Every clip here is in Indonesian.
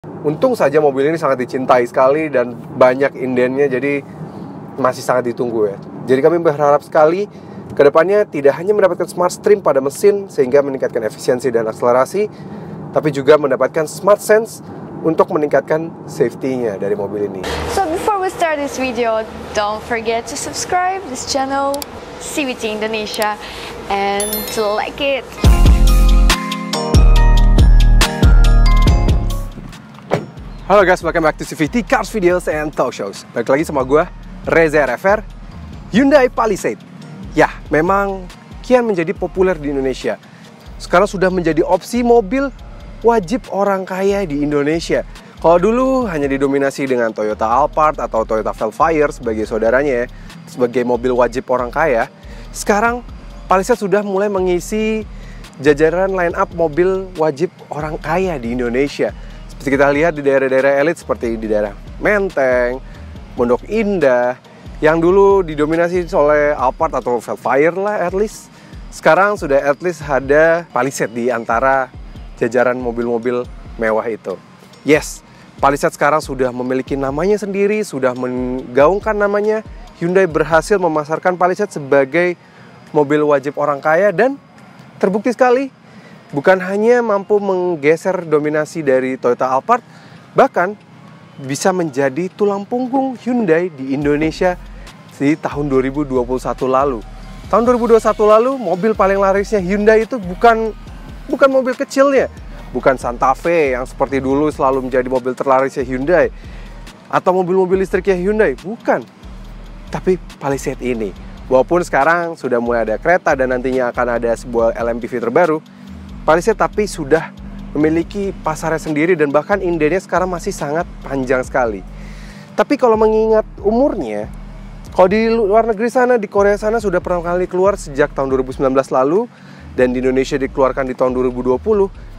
Untung saja mobil ini sangat dicintai sekali dan banyak indennya, jadi masih sangat ditunggu ya. Jadi kami berharap sekali kedepannya tidak hanya mendapatkan smart stream pada mesin sehingga meningkatkan efisiensi dan akselerasi, tapi juga mendapatkan smart sense untuk meningkatkan safety-nya dari mobil ini. So before we start this video, don't forget to subscribe this channel CVT Indonesia and to like it. Halo guys, welcome back to CVT Cars Videos and Talk Shows. Balik lagi sama gue, Reza RFR. Hyundai Palisade. Ya, memang kian menjadi populer di Indonesia. Sekarang sudah menjadi opsi mobil wajib orang kaya di Indonesia. Kalau dulu hanya didominasi dengan Toyota Alphard atau Toyota Velfire sebagai saudaranya ya, sebagai mobil wajib orang kaya. Sekarang Palisade sudah mulai mengisi jajaran line up mobil wajib orang kaya di Indonesia. Seperti kita lihat di daerah-daerah elit seperti di daerah Menteng, Pondok Indah, yang dulu didominasi oleh Alphard atau Velfire lah at least. Sekarang sudah at least ada Palisade di antara jajaran mobil-mobil mewah itu. Yes, Palisade sekarang sudah memiliki namanya sendiri, sudah menggaungkan namanya. Hyundai berhasil memasarkan Palisade sebagai mobil wajib orang kaya dan terbukti sekali. Bukan hanya mampu menggeser dominasi dari Toyota Alphard, bahkan bisa menjadi tulang punggung Hyundai di Indonesia di tahun 2021 lalu. Tahun 2021 lalu, mobil paling larisnya Hyundai itu bukan mobil kecilnya. Bukan Santa Fe yang seperti dulu selalu menjadi mobil terlarisnya Hyundai. Atau mobil-mobil listriknya Hyundai, bukan. Tapi Palisade ini. Walaupun sekarang sudah mulai ada kereta dan nantinya akan ada sebuah LMPV terbaru, Palisade tapi sudah memiliki pasarnya sendiri dan bahkan indennya sekarang masih sangat panjang sekali. Tapi kalau mengingat umurnya, kalau di luar negeri sana, di Korea sana sudah pertama kali keluar sejak tahun 2019 lalu dan di Indonesia dikeluarkan di tahun 2020,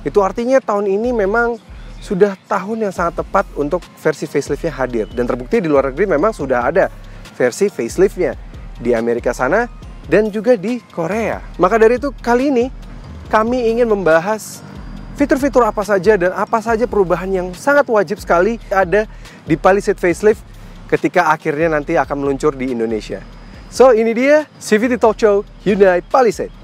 itu artinya tahun ini memang sudah tahun yang sangat tepat untuk versi faceliftnya hadir. Dan terbukti di luar negeri memang sudah ada versi faceliftnya di Amerika sana dan juga di Korea. Maka dari itu kali ini kami ingin membahas fitur-fitur apa saja dan apa saja perubahan yang sangat wajib sekali ada di Palisade facelift ketika akhirnya nanti akan meluncur di Indonesia. So, ini dia CVT Talk Show Hyundai Palisade.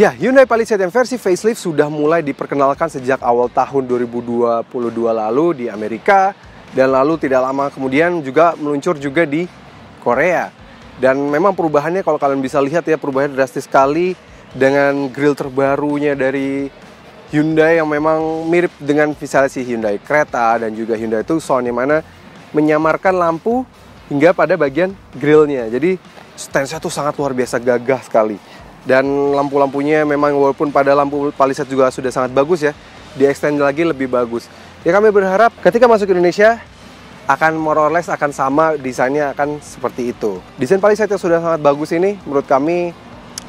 Ya, Hyundai Palisade yang versi facelift sudah mulai diperkenalkan sejak awal tahun 2022 lalu di Amerika. Dan lalu tidak lama kemudian juga meluncur juga di Korea. Dan memang perubahannya kalau kalian bisa lihat ya, perubahannya drastis sekali dengan grill terbarunya dari Hyundai yang memang mirip dengan visualisasi Hyundai Creta dan juga Hyundai Tucson, yang mana menyamarkan lampu hingga pada bagian grillnya. Jadi stance-nya tuh sangat luar biasa gagah sekali. Dan lampu-lampunya memang walaupun pada lampu Palisade juga sudah sangat bagus ya, di-extend lagi lebih bagus. Ya, kami berharap ketika masuk ke Indonesia akan more or less akan sama, desainnya akan seperti itu. Desain Palisade yang sudah sangat bagus ini menurut kami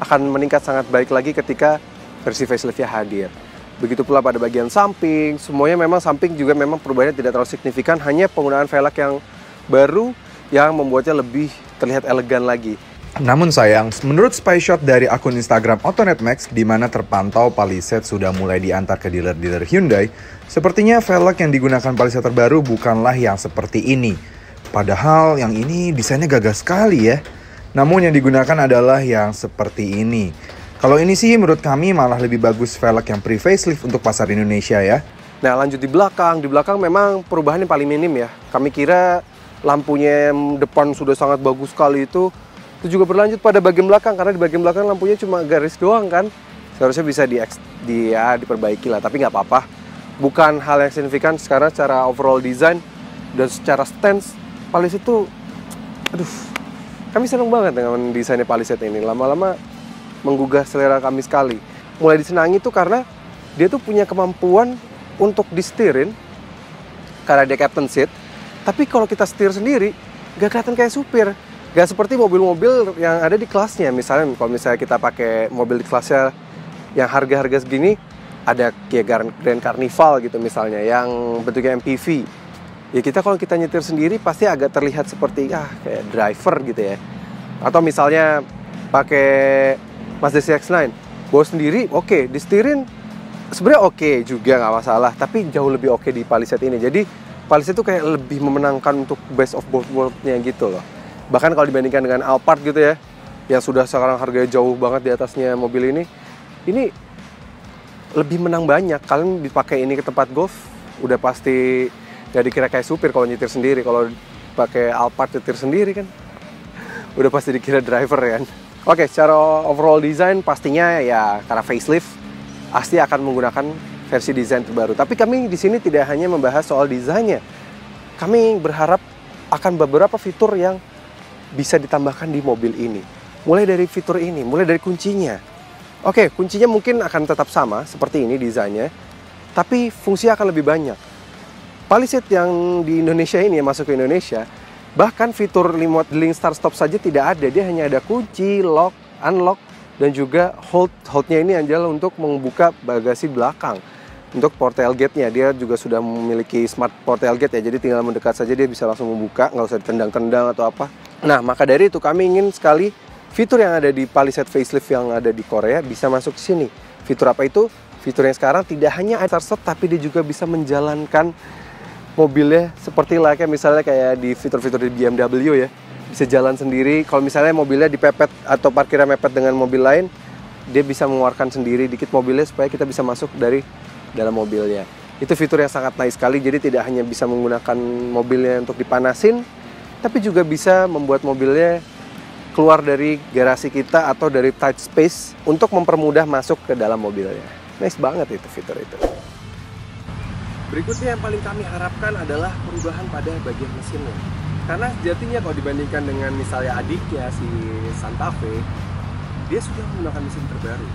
akan meningkat sangat baik lagi ketika versi faceliftnya hadir. Begitu pula pada bagian samping, semuanya memang samping juga memang perubahannya tidak terlalu signifikan, hanya penggunaan velg yang baru yang membuatnya lebih terlihat elegan lagi. Namun sayang, menurut spy shot dari akun Instagram AutoNetMax, di mana terpantau Palisade sudah mulai diantar ke dealer-dealer Hyundai, sepertinya velg yang digunakan Palisade terbaru bukanlah yang seperti ini. Padahal yang ini desainnya gagah sekali ya. Namun yang digunakan adalah yang seperti ini. Kalau ini sih menurut kami malah lebih bagus velg yang pre-facelift untuk pasar Indonesia ya. Nah, lanjut di belakang memang perubahannya paling minim ya. Kami kira lampunya yang depan sudah sangat bagus sekali itu juga berlanjut pada bagian belakang, karena di bagian belakang lampunya cuma garis doang kan. Seharusnya bisa diperbaiki lah, tapi nggak apa-apa. Bukan hal yang signifikan karena secara overall design dan secara stance Palisade itu Aduh, kami senang banget dengan desainnya Palisade ini. Lama-lama menggugah selera kami sekali. Mulai disenangi tuh karena dia tuh punya kemampuan untuk disetirin karena dia captain seat. Tapi kalau kita setir sendiri, gak kelihatan kayak supir. Gak seperti mobil-mobil yang ada di kelasnya. Misalnya kalau kita pakai mobil di kelasnya yang harga-harga segini, ada kayak Grand Carnival gitu misalnya, yang bentuknya MPV. Ya kalau kita nyetir sendiri pasti agak terlihat seperti kayak driver gitu ya. Atau misalnya pakai Mazda CX-9, bawa sendiri oke, disetirin sebenarnya oke juga nggak masalah, tapi jauh lebih oke di Palisade ini. Jadi Palisade itu kayak lebih memenangkan untuk best of both world-nya gitu loh. Bahkan kalau dibandingkan dengan Alphard gitu ya, yang sudah sekarang harganya jauh banget di atasnya mobil ini lebih menang banyak. Kalian dipakai ini ke tempat golf, udah pasti gak dikira kayak supir kalau nyetir sendiri. Kalau pakai Alphard nyetir sendiri kan udah pasti dikira driver kan. Oke, secara overall design pastinya ya karena facelift pasti akan menggunakan versi desain terbaru. Tapi kami di sini tidak hanya membahas soal desainnya. Kami berharap akan beberapa fitur yang bisa ditambahkan di mobil ini. Mulai dari fitur ini, mulai dari kuncinya. Oke, kuncinya mungkin akan tetap sama seperti ini desainnya, tapi fungsinya akan lebih banyak. Palisade yang di Indonesia ini, yang masuk ke Indonesia, bahkan fitur remote link start stop saja tidak ada. Dia hanya ada kunci, lock, unlock, dan juga hold. Holdnya ini adalah untuk membuka bagasi belakang. Untuk port tailgate-nya, dia juga sudah memiliki smart port tailgate ya, jadi tinggal mendekat saja dia bisa langsung membuka, nggak usah ditendang-tendang atau apa. Nah, maka dari itu kami ingin sekali fitur yang ada di Palisade facelift yang ada di Korea bisa masuk ke sini. Fitur apa itu? Fitur yang sekarang tidak hanya start stop, tapi dia juga bisa menjalankan mobilnya seperti kayak misalnya kayak di fitur-fitur di BMW ya. Bisa jalan sendiri. Kalau misalnya mobilnya dipepet atau parkirnya mepet dengan mobil lain, dia bisa mengeluarkan sendiri dikit mobilnya supaya kita bisa masuk dari dalam mobilnya. Itu fitur yang sangat nice sekali. Jadi tidak hanya bisa menggunakan mobilnya untuk dipanasin, tapi juga bisa membuat mobilnya keluar dari garasi kita atau dari tight space untuk mempermudah masuk ke dalam mobilnya. Nice banget itu fitur itu. Berikutnya yang paling kami harapkan adalah perubahan pada bagian mesinnya. Karena sejatinya kalau dibandingkan dengan misalnya adiknya si Santa Fe, dia sudah menggunakan mesin terbaru.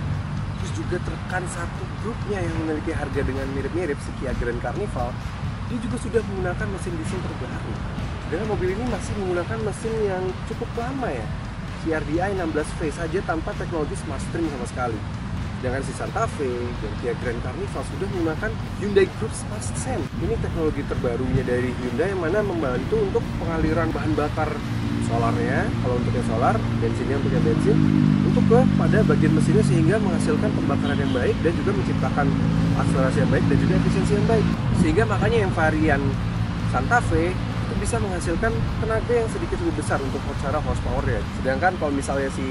Terus juga rekan satu grupnya yang memiliki harga dengan mirip-mirip si Kia Grand Carnival, dia juga sudah menggunakan mesin diesel terbaru. Dengan mobil ini masih menggunakan mesin yang cukup lama ya, CRDI 16V saja tanpa teknologi smart steering sama sekali. Sedangkan si Santa Fe dan Kia Grand Carnival sudah menggunakan Hyundai Group Smart Sense. Ini teknologi terbarunya dari Hyundai yang mana membantu untuk pengaliran bahan bakar solarnya, kalau untuk yang solar, bensinnya untuk yang bensin, untuk pada bagian mesinnya sehingga menghasilkan pembakaran yang baik dan juga menciptakan akselerasi yang baik dan juga efisiensi yang baik. Sehingga makanya yang varian Santa Fe itu bisa menghasilkan tenaga yang sedikit lebih besar untuk secara horsepower ya. Sedangkan kalau misalnya si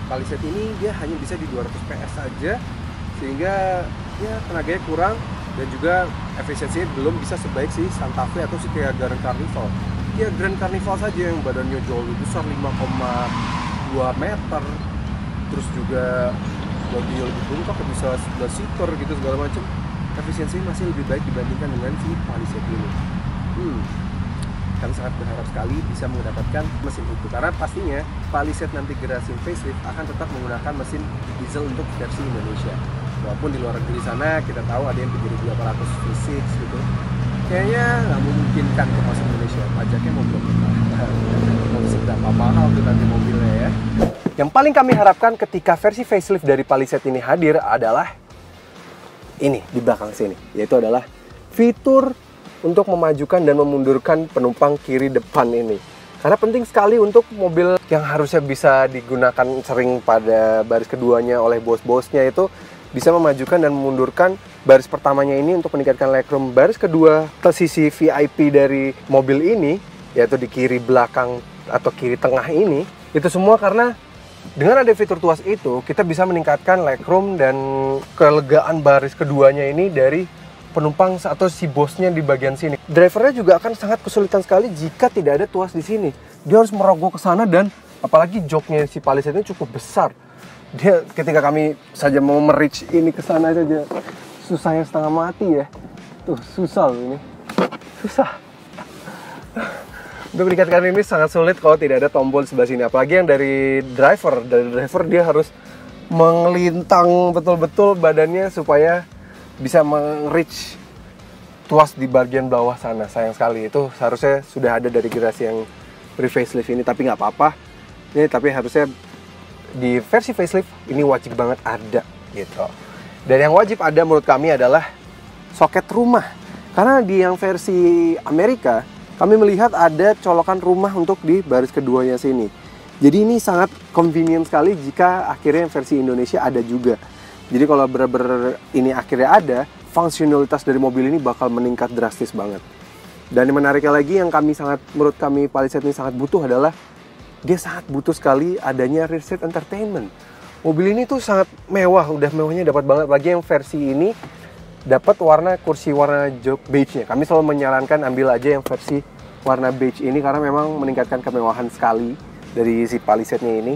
Palisade ini dia hanya bisa di 200 PS saja, sehingga ya tenaganya kurang dan juga efisiensinya belum bisa sebaik si Santa Fe atau si Kia Grand Carnival. Kia Grand Carnival saja yang badannya jauh lebih besar 5,2 meter, terus juga bodi lebih bengkak, bisa 11 seater gitu segala macam. Efisiensinya masih lebih baik dibandingkan dengan si Palisade ini. Kami sangat berharap sekali bisa mendapatkan mesin itu karena pastinya Palisade nanti generasi facelift akan tetap menggunakan mesin diesel untuk versi Indonesia. Walaupun di luar negeri sana kita tahu ada yang 7.800 V6 gitu. Kayaknya nggak memungkinkan untuk masuk Indonesia. Pajaknya mau berapa mahal tuh nanti mobilnya ya. Yang paling kami harapkan ketika versi facelift dari Palisade ini hadir adalah ini di belakang sini, yaitu adalah fitur untuk memajukan dan memundurkan penumpang kiri depan ini. Karena penting sekali untuk mobil yang harusnya bisa digunakan sering pada baris keduanya oleh bos-bosnya itu bisa memajukan dan memundurkan baris pertamanya ini untuk meningkatkan legroom. Baris kedua ke sisi VIP dari mobil ini, yaitu di kiri belakang atau kiri tengah ini, itu semua karena dengan ada fitur tuas itu, kita bisa meningkatkan legroom dan kelegaan baris keduanya ini dari penumpang atau si bosnya di bagian sini. Drivernya juga akan sangat kesulitan sekali jika tidak ada tuas di sini. Dia harus merogoh ke sana dan apalagi joknya si Palisade ini cukup besar. Dia ketika kami saja mau merich ini ke sana saja susahnya setengah mati ya. Tuh susah loh ini. Susah. Untuk meningkatkan ini sangat sulit kalau tidak ada tombol di sebelah sini. Apalagi yang dari driver. Dari driver dia harus mengelintang betul-betul badannya supaya bisa reach tuas di bagian bawah sana. Sayang sekali, itu seharusnya sudah ada dari generasi yang pre-facelift ini. Tapi nggak apa-apa. Ini tapi harusnya di versi facelift ini wajib banget ada gitu. Dan yang wajib ada menurut kami adalah soket rumah. Karena di yang versi Amerika, kami melihat ada colokan rumah untuk di baris keduanya sini. Jadi ini sangat convenient sekali jika akhirnya versi Indonesia ada juga. Jadi kalau bener-bener ini akhirnya ada, fungsionalitas dari mobil ini bakal meningkat drastis banget. Dan yang menariknya lagi yang menurut kami Palisade ini sangat butuh adalah dia sangat butuh sekali adanya rear seat entertainment. Mobil ini tuh sangat mewah, udah mewahnya dapat banget. Lagi yang versi ini dapat kursi warna beige-nya. Kami selalu menyarankan ambil aja yang versi warna beige ini karena memang meningkatkan kemewahan sekali dari si Palisade-nya ini.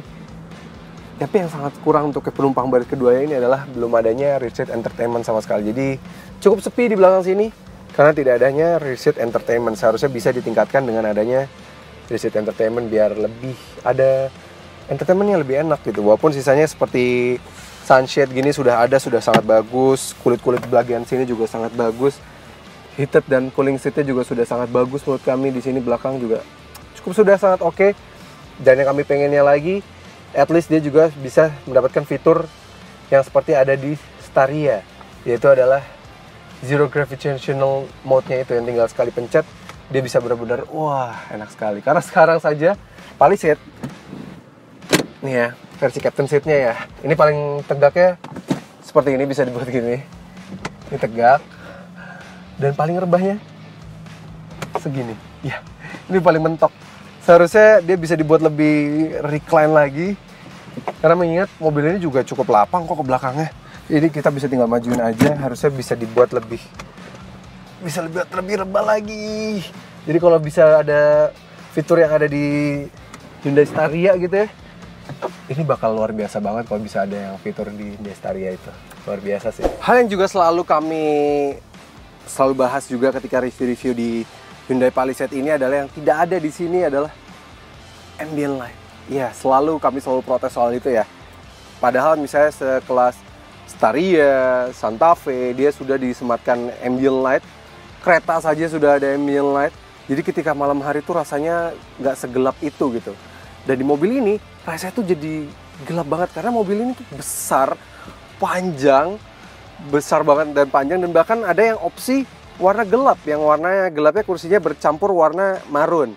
Tapi yang sangat kurang untuk penumpang baris keduanya ini adalah belum adanya rear seat entertainment sama sekali. Jadi cukup sepi di belakang sini karena tidak adanya rear seat entertainment. Seharusnya bisa ditingkatkan dengan adanya rear seat entertainment biar lebih ada entertainmentnya lebih enak gitu. Walaupun sisanya seperti sunshade gini sudah sangat bagus. Kulit-kulit bagian sini juga sangat bagus. Heated dan cooling seatnya juga sudah sangat bagus menurut kami. Di sini belakang juga sudah sangat oke. Dan yang kami pengennya lagi, at least dia juga bisa mendapatkan fitur yang seperti ada di Staria, yaitu adalah zero gravitational mode-nya itu yang tinggal sekali pencet dia bisa benar-benar wah enak sekali. Karena sekarang saja Palisade nih ya, versi captain seat-nya ya, ini paling tegaknya seperti ini, bisa dibuat gini, ini tegak, dan paling rebahnya segini ya, ini paling mentok. Seharusnya dia bisa dibuat lebih recline lagi karena mengingat mobil ini juga cukup lapang kok ke belakangnya. Ini kita bisa tinggal majuin aja, harusnya bisa dibuat lebih rebah lagi. Jadi kalau bisa ada fitur yang ada di Hyundai Staria gitu ya, ini bakal luar biasa banget kalau bisa ada yang fitur di Hyundai Staria itu. Luar biasa sih. Hal yang juga kami selalu bahas juga ketika review-review di Hyundai Palisade ini adalah yang tidak ada di sini adalah ambient light. Ya, kami selalu protes soal itu ya. Padahal misalnya sekelas Staria, Santa Fe, dia sudah disematkan ambient light. Kereta saja sudah ada ambient light. Jadi ketika malam hari tuh rasanya nggak segelap itu gitu. Dan di mobil ini rasanya tuh jadi gelap banget karena mobil ini tuh besar banget dan panjang, dan bahkan ada yang opsi warna gelap, yang warna gelapnya kursinya bercampur warna marun.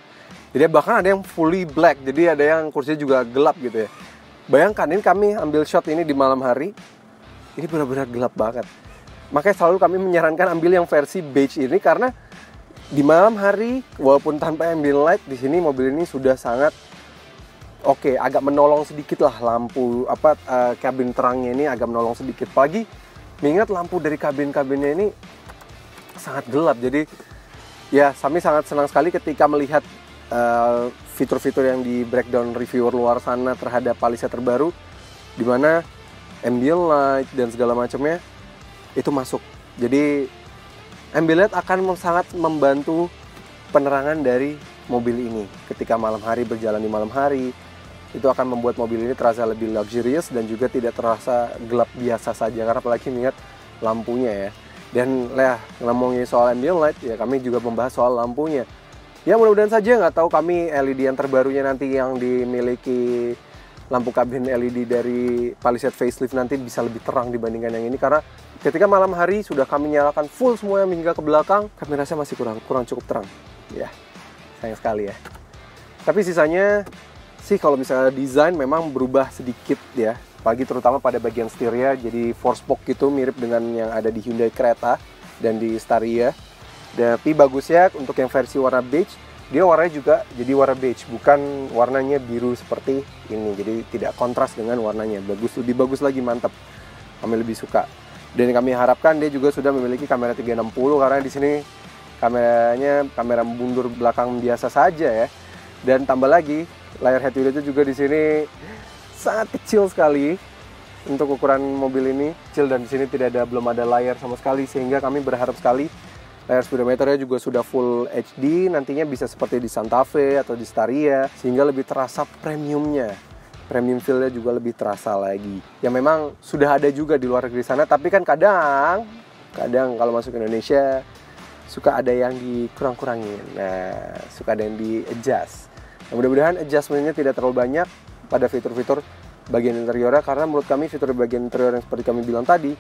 Jadi bahkan ada yang fully black, jadi ada yang kursinya juga gelap gitu ya. Bayangkan ini kami ambil shot ini di malam hari, ini benar-benar gelap banget. Makanya selalu kami menyarankan ambil yang versi beige ini karena di malam hari walaupun tanpa ambient light, di sini mobil ini sudah sangat oke, agak menolong sedikit lah lampu kabin terangnya ini agak menolong sedikit. Pagi mengingat lampu dari kabinnya ini sangat gelap. Jadi ya kami sangat senang sekali ketika melihat fitur-fitur yang di breakdown reviewer luar sana terhadap Palisade terbaru, di mana ambient light dan segala macamnya itu masuk. Jadi ambient light akan sangat membantu penerangan dari mobil ini ketika malam hari, berjalan di malam hari. Itu akan membuat mobil ini terasa lebih luxurious dan juga tidak terasa gelap biasa saja, karena apalagi mengingat lampunya ya. Dan ngomongin soal ambient light ya, kami juga membahas soal lampunya. Ya mudah-mudahan saja, nggak tahu kami LED yang terbarunya nanti yang dimiliki lampu kabin LED dari Palisade facelift nanti bisa lebih terang dibandingkan yang ini, karena ketika malam hari sudah kami nyalakan full semuanya hingga ke belakang, kami rasa masih kurang cukup terang. Ya, sayang sekali ya. Tapi sisanya sih kalau misalnya desain memang berubah sedikit ya, apalagi terutama pada bagian setirnya, jadi 4-spoke gitu mirip dengan yang ada di Hyundai Creta dan di Staria. Tapi bagusnya untuk yang versi warna beige, dia warnanya juga jadi warna beige, bukan warnanya biru seperti ini. Jadi tidak kontras dengan warnanya, lebih bagus lagi, mantap. Kami lebih suka. Dan kami harapkan dia juga sudah memiliki kamera 360, karena di sini kameranya kamera mundur belakang biasa saja ya. Dan tambah lagi layar head unitnya juga di sini sangat kecil sekali untuk ukuran mobil ini, kecil, dan di sini belum ada layar sama sekali, sehingga kami berharap sekali Layar speedometernya juga sudah full HD, nantinya bisa seperti di Santa Fe atau di Staria, sehingga lebih terasa premiumnya. Premium feel-nya juga lebih terasa lagi. Ya memang sudah ada juga di luar negeri sana, tapi kan kadang kalau masuk ke Indonesia suka ada yang dikurang-kurangin. Nah, suka ada yang di-adjust. Nah, mudah-mudahan adjustment-nya tidak terlalu banyak pada fitur-fitur bagian interiornya, karena menurut kami fitur bagian interior yang seperti kami bilang tadi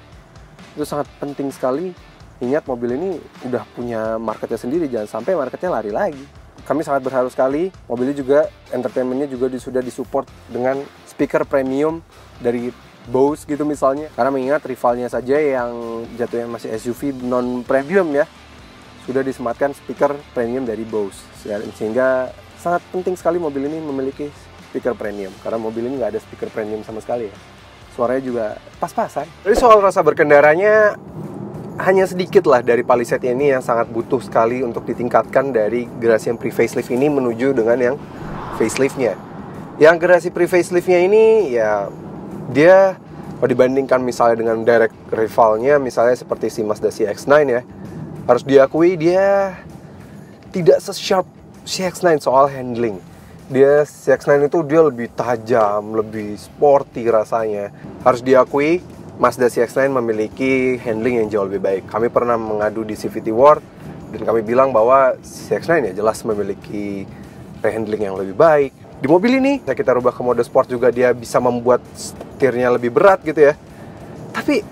itu sangat penting sekali. Ingat, mobil ini udah punya marketnya sendiri, jangan sampai marketnya lari lagi. Kami sangat berharap sekali mobilnya juga, entertainment-nya juga sudah disupport dengan speaker premium dari Bose gitu misalnya. Karena mengingat rivalnya saja yang jatuhnya masih SUV non-premium ya, sudah disematkan speaker premium dari Bose. Sehingga sangat penting sekali mobil ini memiliki speaker premium, karena mobil ini nggak ada speaker premium sama sekali ya. Suaranya juga pas-pasan. Jadi soal rasa berkendaranya, hanya sedikit lah dari Palisade ini yang sangat butuh sekali untuk ditingkatkan dari generasi yang pre-facelift ini menuju dengan yang faceliftnya. Yang generasi pre-faceliftnya ini ya dia kalau dibandingkan misalnya dengan direct rivalnya misalnya seperti si Mazda CX-9 ya, harus diakui dia tidak se-sharp CX-9 soal handling. Dia CX-9 itu dia lebih tajam, lebih sporty rasanya. Harus diakui Mazda CX-9 memiliki handling yang jauh lebih baik. Kami pernah mengadu di CVT World dan kami bilang bahwa CX-9 ya jelas memiliki handling yang lebih baik. Di mobil ini kita rubah ke mode sport juga, dia bisa membuat setirnya lebih berat gitu ya. Tapi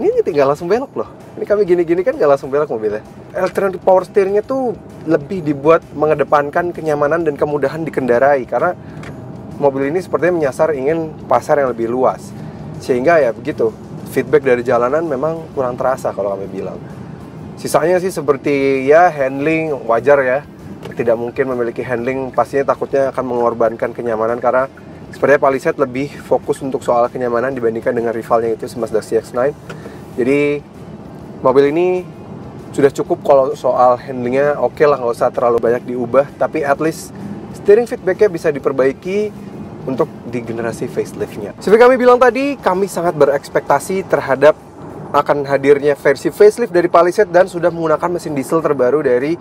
ini tinggal langsung belok loh. Ini kami gini-gini kan nggak langsung belok mobilnya. Electronic power steeringnya tuh lebih dibuat mengedepankan kenyamanan dan kemudahan dikendarai, karena mobil ini sepertinya menyasar ingin pasar yang lebih luas. Sehingga ya begitu, feedback dari jalanan memang kurang terasa kalau kami bilang. Sisanya sih seperti ya handling wajar ya. Tidak mungkin memiliki handling, pastinya takutnya akan mengorbankan kenyamanan, karena sepertinya Palisade lebih fokus untuk soal kenyamanan dibandingkan dengan rivalnya itu Mazda CX-9. Jadi mobil ini sudah cukup kalau soal handlingnya oke lah, nggak usah terlalu banyak diubah. Tapi at least steering feedbacknya bisa diperbaiki untuk di generasi faceliftnya. Seperti kami bilang tadi, kami sangat berekspektasi terhadap akan hadirnya versi facelift dari Palisade dan sudah menggunakan mesin diesel terbaru dari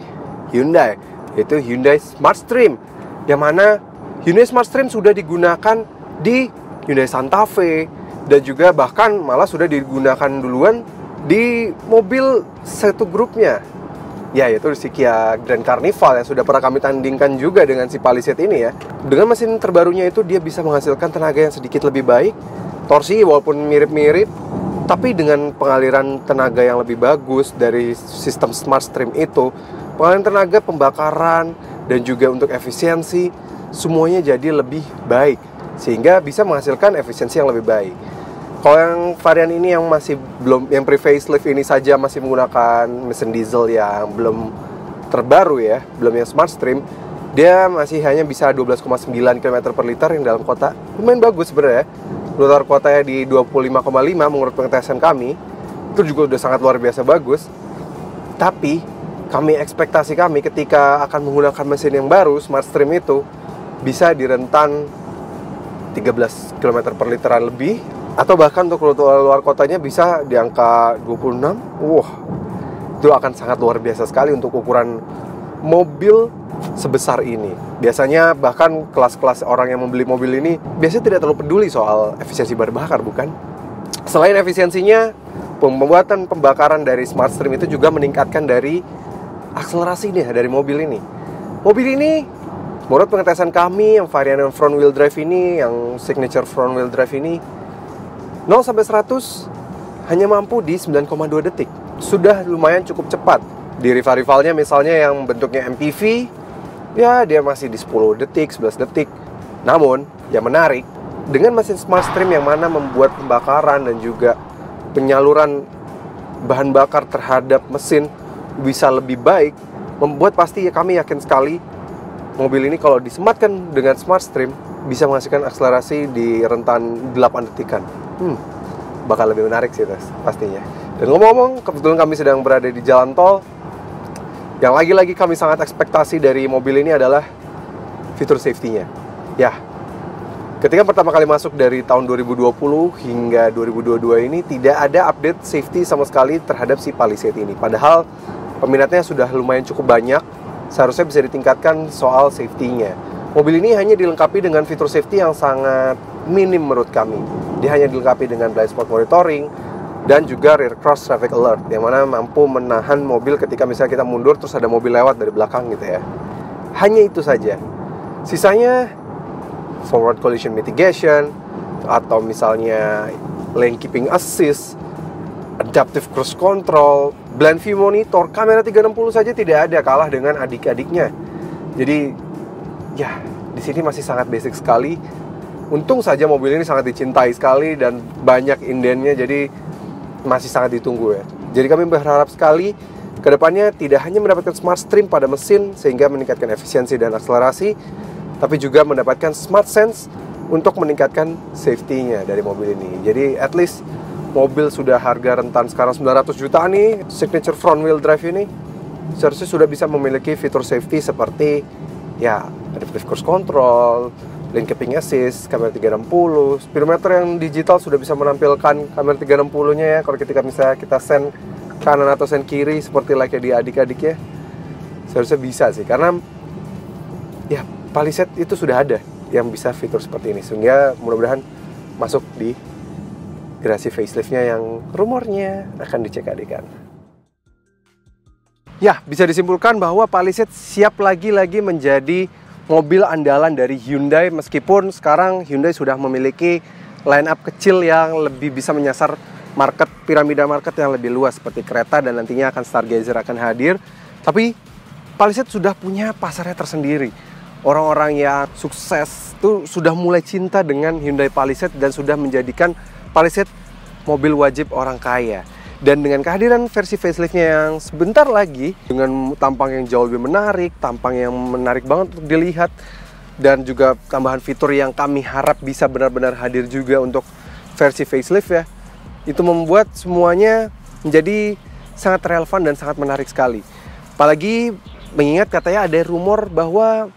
Hyundai, yaitu Hyundai SmartStream. Yang mana Hyundai SmartStream sudah digunakan di Hyundai Santa Fe dan juga bahkan malah sudah digunakan duluan di mobil satu grupnya, ya yaitu si Kia Grand Carnival yang sudah pernah kami tandingkan juga dengan si Palisade ini ya. Dengan mesin terbarunya itu dia bisa menghasilkan tenaga yang sedikit lebih baik, torsi walaupun mirip-mirip, tapi dengan pengaliran tenaga yang lebih bagus dari sistem SmartStream itu, pengaliran tenaga, pembakaran, dan juga untuk efisiensi, semuanya jadi lebih baik, sehingga bisa menghasilkan efisiensi yang lebih baik. Kalau yang varian ini yang masih belum, yang pre-facelift ini saja masih menggunakan mesin diesel yang belum terbaru ya, belum yang SmartStream, dia masih hanya bisa 12,9 km per liter yang dalam kota. Lumayan bagus sebenarnya. Luar kotanya di 25,5 menurut pengetesan kami. Itu juga udah sangat luar biasa bagus. Tapi ekspektasi kami ketika akan menggunakan mesin yang baru SmartStream itu bisa di rentan 13 km per literan lebih, atau bahkan untuk luar kotanya bisa di angka 26. Wah, itu akan sangat luar biasa sekali untuk ukuran mobil sebesar ini. Biasanya bahkan kelas-kelas orang yang membeli mobil ini biasanya tidak terlalu peduli soal efisiensi bahan bakar, bukan? Selain efisiensinya, pembuatan pembakaran dari SmartStream itu juga meningkatkan dari akselerasi nih dari mobil ini. Mobil ini menurut pengetesan kami yang varian yang front wheel drive ini, yang signature front wheel drive ini, 0 sampai 100 hanya mampu di 9,2 detik. Sudah lumayan cukup cepat. Di rival-rivalnya misalnya yang bentuknya MPV, ya dia masih di 10 detik, 11 detik. Namun, yang menarik, dengan mesin SmartStream yang mana membuat pembakaran dan juga penyaluran bahan bakar terhadap mesin bisa lebih baik, membuat pasti ya kami yakin sekali mobil ini kalau disematkan dengan SmartStream bisa menghasilkan akselerasi di rentan 8 detikan. Bakal lebih menarik sih pastinya. Dan ngomong-ngomong, kebetulan kami sedang berada di jalan tol. Yang lagi-lagi kami sangat ekspektasi dari mobil ini adalah fitur safety-nya. Ya, ketika pertama kali masuk dari tahun 2020 hingga 2022 ini tidak ada update safety sama sekali terhadap si Palisade ini. Padahal peminatnya sudah lumayan cukup banyak. Seharusnya bisa ditingkatkan soal safety-nya. Mobil ini hanya dilengkapi dengan fitur safety yang sangat minim menurut kami. Dia hanya dilengkapi dengan blind spot monitoring dan juga rear cross traffic alert, yang mana mampu menahan mobil ketika misalnya kita mundur terus ada mobil lewat dari belakang gitu ya. Hanya itu saja. Sisanya forward collision mitigation, atau misalnya lane keeping assist, adaptive cruise control, blind view monitor, kamera 360 saja tidak ada, kalah dengan adik-adiknya. Jadi ya, di sini masih sangat basic sekali. Untung saja mobil ini sangat dicintai sekali dan banyak indennya, jadi masih sangat ditunggu ya. Jadi kami berharap sekali kedepannya tidak hanya mendapatkan smart stream pada mesin sehingga meningkatkan efisiensi dan akselerasi, tapi juga mendapatkan smart sense untuk meningkatkan safety-nya dari mobil ini. Jadi at least mobil sudah harga rentan sekarang 900 juta nih, signature front wheel drive ini seharusnya sudah bisa memiliki fitur safety seperti ya adaptive cruise control, lane keeping assist, kamera 360, speedometer yang digital sudah bisa menampilkan kamera 360-nya ya, kalau ketika misalnya kita send kanan atau send kiri seperti like di adik-adiknya. Seharusnya bisa sih, karena ya Palisade itu sudah ada yang bisa fitur seperti ini, sehingga mudah-mudahan masuk di generasi facelift-nya yang rumornya akan dicek-adekan. Ya, bisa disimpulkan bahwa Palisade siap lagi-lagi menjadi mobil andalan dari Hyundai, meskipun sekarang Hyundai sudah memiliki line up kecil yang lebih bisa menyasar market, piramida market yang lebih luas seperti Creta, dan nantinya akan Stargazer akan hadir. Tapi Palisade sudah punya pasarnya tersendiri. Orang-orang yang sukses tuh sudah mulai cinta dengan Hyundai Palisade dan sudah menjadikan Palisade mobil wajib orang kaya. Dan dengan kehadiran versi facelift-nya yang sebentar lagi, dengan tampang yang jauh lebih menarik, tampang yang menarik banget untuk dilihat, dan juga tambahan fitur yang kami harap bisa benar-benar hadir juga untuk versi facelift ya, itu membuat semuanya menjadi sangat relevan dan sangat menarik sekali. Apalagi mengingat katanya ada rumor bahwa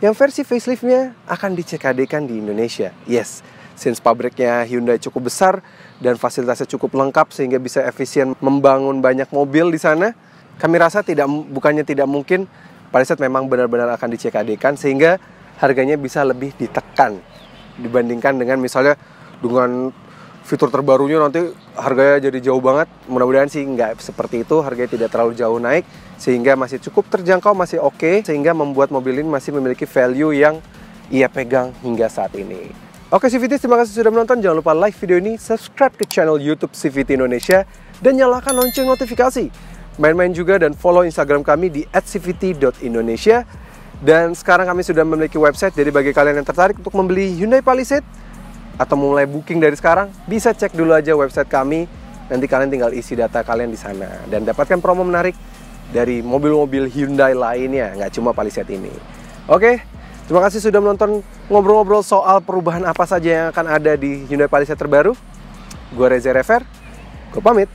yang versi facelift-nya akan dicek-adekan di Indonesia. Yes, since pabriknya Hyundai cukup besar dan fasilitasnya cukup lengkap sehingga bisa efisien membangun banyak mobil di sana, kami rasa bukannya tidak mungkin Palisade memang benar-benar akan dicek-adekan sehingga harganya bisa lebih ditekan dibandingkan dengan misalnya dengan fitur terbarunya nanti harganya jadi jauh banget. Mudah-mudahan sih nggak seperti itu, harganya tidak terlalu jauh naik sehingga masih cukup terjangkau, masih oke, sehingga membuat mobil ini masih memiliki value yang ia pegang hingga saat ini. Oke CVT, terima kasih sudah menonton. Jangan lupa like video ini, subscribe ke channel YouTube CVT Indonesia, dan nyalakan lonceng notifikasi. Main-main juga dan follow Instagram kami di @cvt.indonesia. Dan sekarang kami sudah memiliki website, jadi bagi kalian yang tertarik untuk membeli Hyundai Palisade atau mulai booking dari sekarang, bisa cek dulu aja website kami. Nanti kalian tinggal isi data kalian di sana dan dapatkan promo menarik dari mobil-mobil Hyundai lainnya, nggak cuma Palisade ini. Oke, terima kasih sudah menonton ngobrol-ngobrol soal perubahan apa saja yang akan ada di Hyundai Palisade terbaru. Gue Reza Rever, gue pamit.